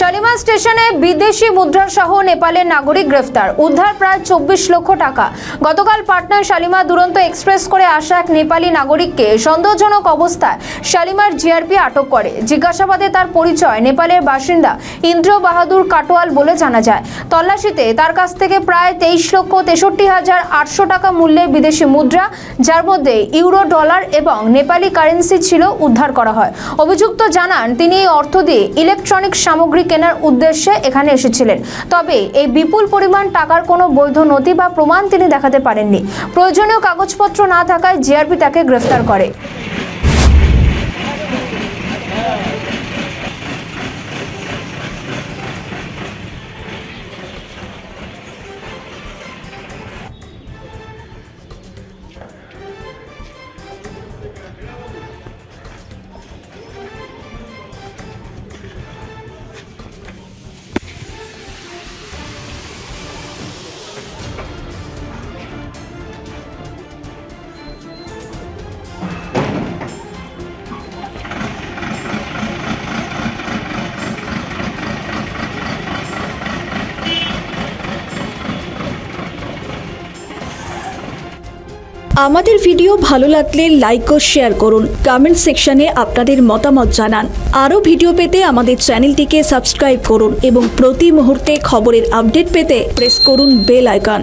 শালিমার স্টেশনে বিদেশি মুদ্রা সহ নেপালের নাগরিক গ্রেফতার, উদ্ধার প্রায় 24 লক্ষ টাকা। গতকাল পাটনায় শালিমার দুরন্ত এক্সপ্রেস করে আসা এক নেপালি নাগরিককে সন্দেহজনক অবস্থায় শালিমার জিআরপি আটক করে। জিজ্ঞাসাবাদে তার পরিচয় নেপালের বাসিন্দা ইন্দ্র বাহাদুর কাটোয়াল বলে জানা যায়। তল্লাশিতে তার কাছ থেকে প্রায় 23,63,800 টাকা মূল্যের বিদেশি মুদ্রা, যার মধ্যে ইউরো, ডলার এবং নেপালি কারেন্সি ছিল, উদ্ধার করা হয়। অভিযুক্ত জানান তিনি এই অর্থ দিয়ে ইলেকট্রনিক সামগ্রী কেনার উদ্দেশ্যে এখানে এসেছিলেন। তবে এই বিপুল পরিমাণ টাকার কোনো বৈধ নথি বা প্রমাণ তিনি দেখাতে পারেননি। প্রয়োজনীয় কাগজপত্র না থাকায় জিআরপি তাকে গ্রেফতার করে। আমাদের ভিডিও ভালো লাগলে লাইক ও শেয়ার করুন। কমেন্ট সেকশনে আপনাদের মতামত জানান। আরও ভিডিও পেতে আমাদের চ্যানেলটিকে সাবস্ক্রাইব করুন এবং প্রতি মুহূর্তে খবরের আপডেট পেতে প্রেস করুন বেল আইকন।